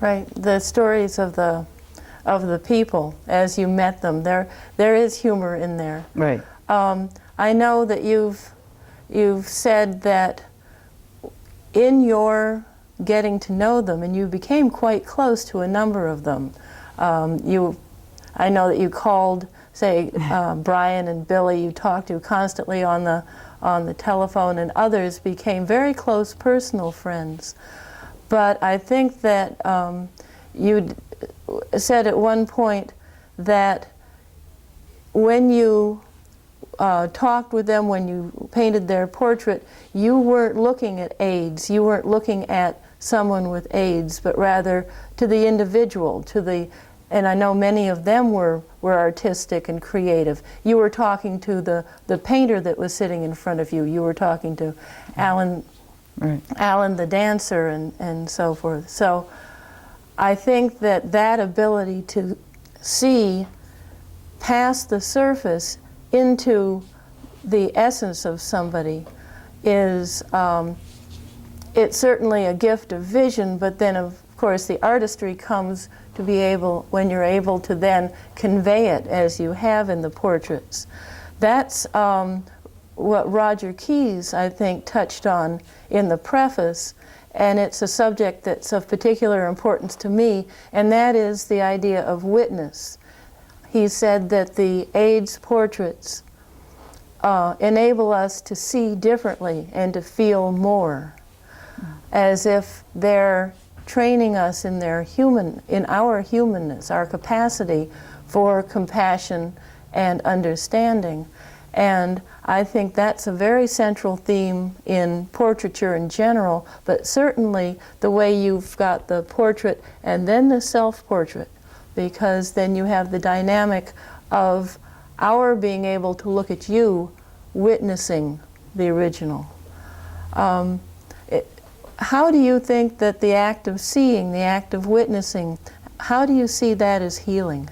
Right. The stories of the people as you met them. There is humor in there. Right. I know that you've said that in your getting to know them, and you became quite close to a number of them. I know that you called, say, Brian and Billy. You talked to constantly on the telephone, and others became very close personal friends. But I think that you said at one point that when you talked with them, when you painted their portrait, you weren't looking at AIDS. You weren't looking at someone with AIDS, but rather to the individual, and I know many of them were artistic and creative. You were talking to the painter that was sitting in front of you. You were talking to Alan, right. Alan the dancer, and so forth. So I think that ability to see past the surface into the essence of somebody is, it's certainly a gift of vision, but then of course the artistry comes to be able, when you're able to then convey it as you have in the portraits. That's what Roger Keyes, I think, touched on in the preface, and it's a subject that's of particular importance to me, and that is the idea of witness. He said that the AIDS portraits enable us to see differently and to feel more, as if they're training us in our humanness, our capacity for compassion and understanding. And I think that's a very central theme in portraiture in general, but certainly the way you've got the portrait and then the self-portrait, because then you have the dynamic of our being able to look at you witnessing the original. How do you think that the act of seeing, the act of witnessing, how do you see that as healing?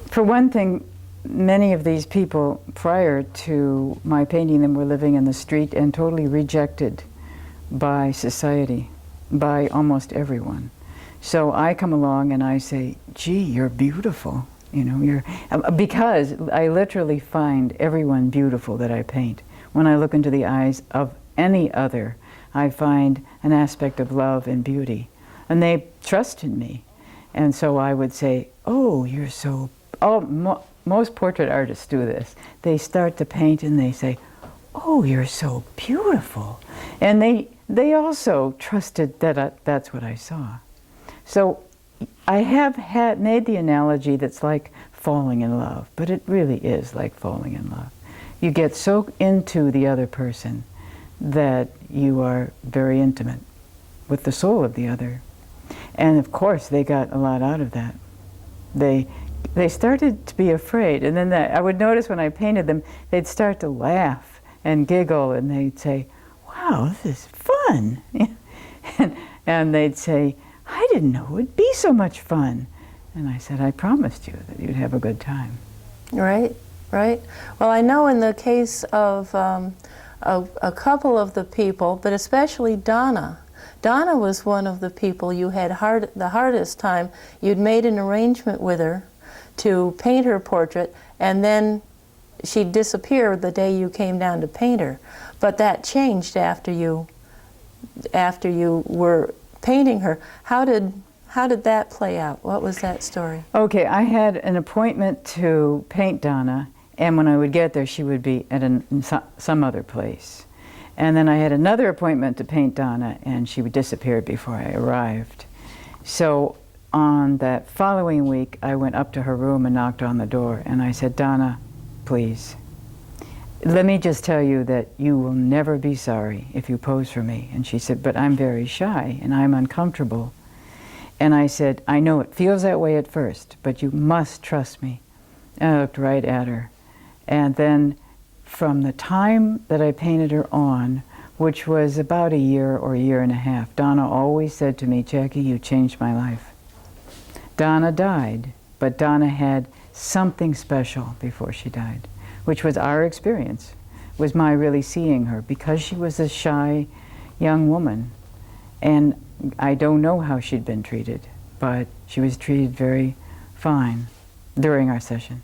For one thing, many of these people prior to my painting them were living in the street and totally rejected by society, by almost everyone. So I come along and I say, gee, you're beautiful. You know, because I literally find everyone beautiful that I paint. When I look into the eyes of any other, I find an aspect of love and beauty. And they trust in me. And so I would say, oh, you're so... most portrait artists do this. They start to paint and they say, oh, you're so beautiful. And they also trusted that that's what I saw. So I have made the analogy that's like falling in love, but it really is like falling in love. You get so into the other person that you are very intimate with the soul of the other. And of course they got a lot out of that. They started to be afraid, and then I would notice when I painted them, they'd start to laugh and giggle, and they'd say, wow, this is fun. and they'd say, I didn't know it would be so much fun. And I said, I promised you that you'd have a good time. Right, right. Well, I know in the case of a couple of the people, but especially Donna. Donna was one of the people you had the hardest time. You'd made an arrangement with her to paint her portrait, and then she'd disappear the day you came down to paint her. But that changed after you were painting her. How did that play out? What was that story? Okay, I had an appointment to paint Donna, and when I would get there, she would be at some other place. And then I had another appointment to paint Donna, and she would disappear before I arrived. So on that following week, I went up to her room and knocked on the door, and I said, Donna, please, let me just tell you that you will never be sorry if you pose for me. And she said, but I'm very shy, and I'm uncomfortable. And I said, I know it feels that way at first, but you must trust me. And I looked right at her. And then from the time that I painted her on, which was about a year or a year and a half, Donna always said to me, Jackie, you changed my life. Donna died, but Donna had something special before she died, which was our experience, was my really seeing her, because she was a shy young woman. And I don't know how she'd been treated, but she was treated very fine during our session.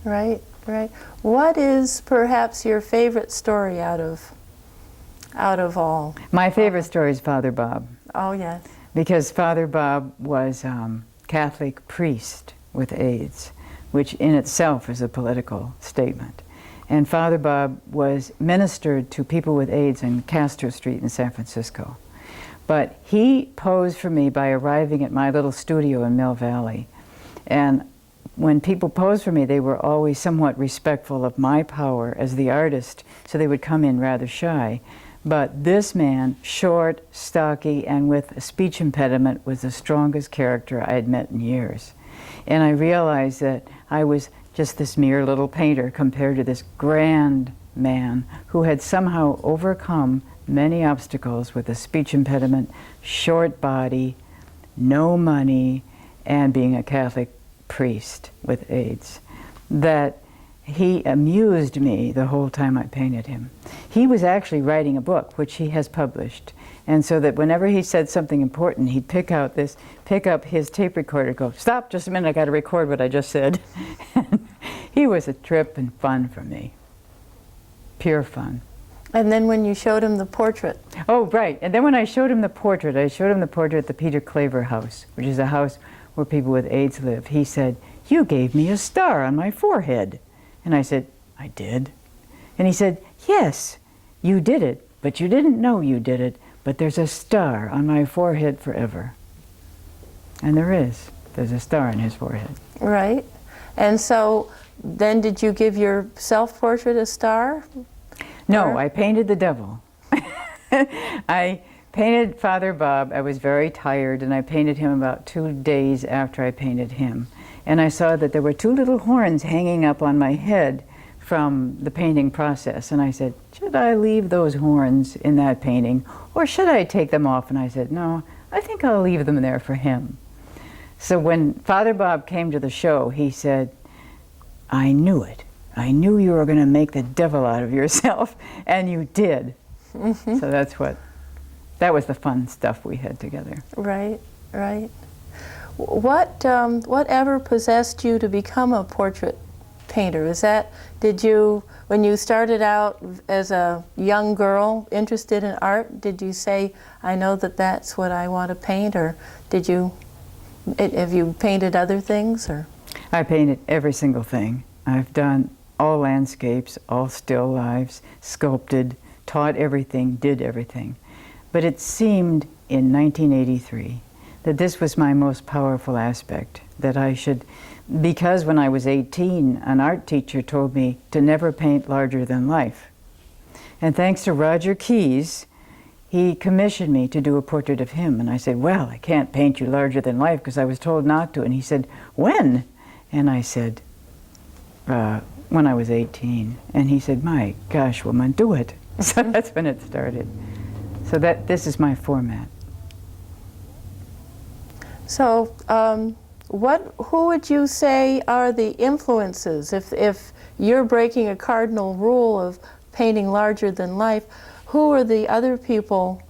Right, right. What is perhaps your favorite story out of all? My favorite story is Father Bob, Oh, yes. because Father Bob was Catholic priest with AIDS, which in itself is a political statement. And Father Bob was ministered to people with AIDS in Castro Street in San Francisco. But he posed for me by arriving at my little studio in Mill Valley. And when people posed for me, they were always somewhat respectful of my power as the artist, so they would come in rather shy. But this man, short, stocky, and with a speech impediment, was the strongest character I had met in years. And I realized that I was just this mere little painter compared to this grand man who had somehow overcome many obstacles with a speech impediment, short body, no money, and being a Catholic priest with AIDS. That he amused me the whole time I painted him. He was actually writing a book, which he has published. And so that whenever he said something important, he'd pick up his tape recorder, go, "Stop, just a minute, I got to record what I just said." He was a trip and fun for me. Pure fun. And then when you showed him the portrait. Oh, right. And then when I showed him the portrait, at the Peter Claver House, which is a house where people with AIDS live. He said, "You gave me a star on my forehead." And I said, "I did." And he said, "Yes, you did it, but you didn't know you did it, but there's a star on my forehead forever." And there is. There's a star on his forehead. Right. And so then did you give your self-portrait a star? No, Or- I painted the devil. I painted Father Bob. I was very tired, and I painted him about 2 days after I painted him. And I saw that there were 2 little horns hanging up on my head from the painting process. And I said, should I leave those horns in that painting, or should I take them off? And I said, no, I think I'll leave them there for him. So when Father Bob came to the show, he said, "I knew it. I knew you were going to make the devil out of yourself," and you did. Mm-hmm. So that was the fun stuff we had together. Right, right. Whatever possessed you to become a portrait painter? When you started out as a young girl interested in art, did you say, "I know that that's what I want to paint," or have you painted other things? Or I painted every single thing. I've done all landscapes, all still lifes, sculpted, taught everything, did everything. But it seemed in 1983 that this was my most powerful aspect, that I should, because when I was 18, an art teacher told me to never paint larger than life. And thanks to Roger Keyes, he commissioned me to do a portrait of him. And I said, well, I can't paint you larger than life because I was told not to. And he said, when? And I said, when I was 18. And he said, my gosh, woman, do it. So that's when it started. So this is my format. so, who would you say are the influences? If you're breaking a cardinal rule of painting larger than life, who are the other people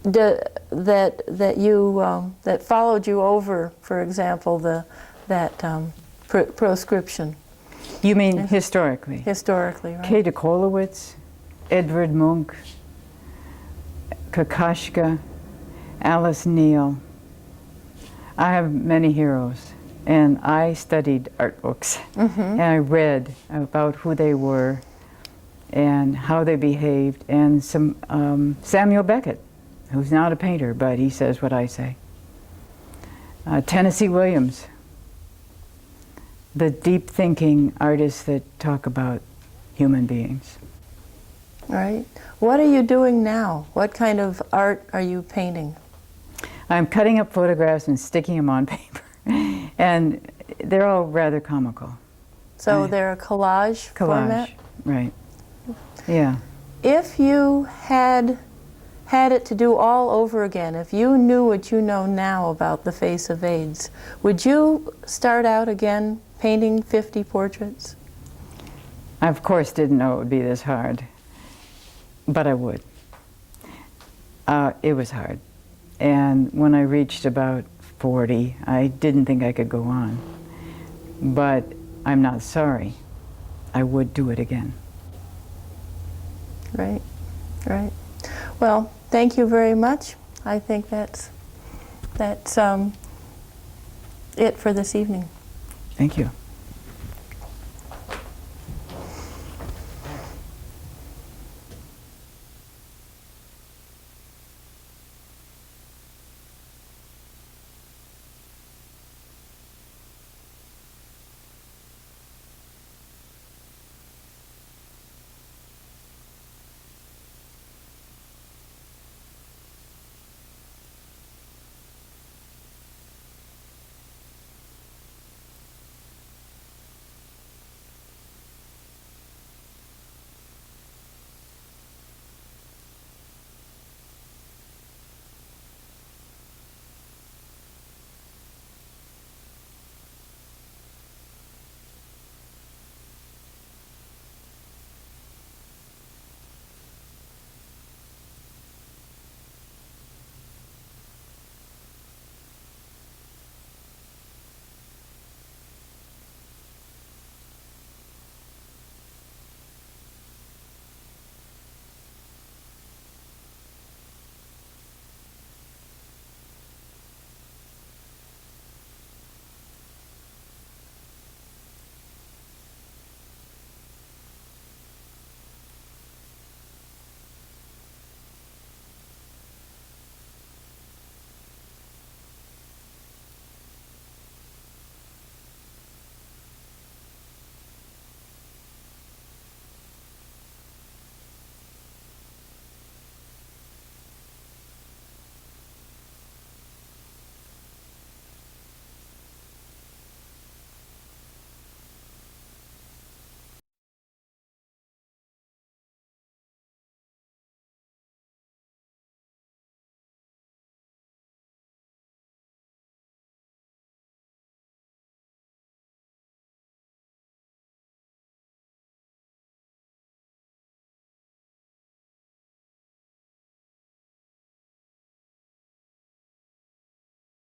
that followed you over? For example, that proscription. You mean historically? Historically, right? Kay de Kolowitz, Edvard Munch, Kokoschka, Alice Neal. I have many heroes, and I studied art books, and I read about who they were and how they behaved, and some Samuel Beckett, who's not a painter, but he says what I say. Tennessee Williams, the deep-thinking artists that talk about human beings. Right. What are you doing now? What kind of art are you painting? I'm cutting up photographs and sticking them on paper, and they're all rather comical. So they're a collage format? Right. Yeah. If you had it to do all over again, if you knew what you know now about the face of AIDS, would you start out again painting 50 portraits? I, of course, didn't know it would be this hard, but I would. It was hard. And when I reached about 40, I didn't think I could go on. But I'm not sorry. I would do it again. Right, right. Well, thank you very much. I think that's it for this evening. Thank you.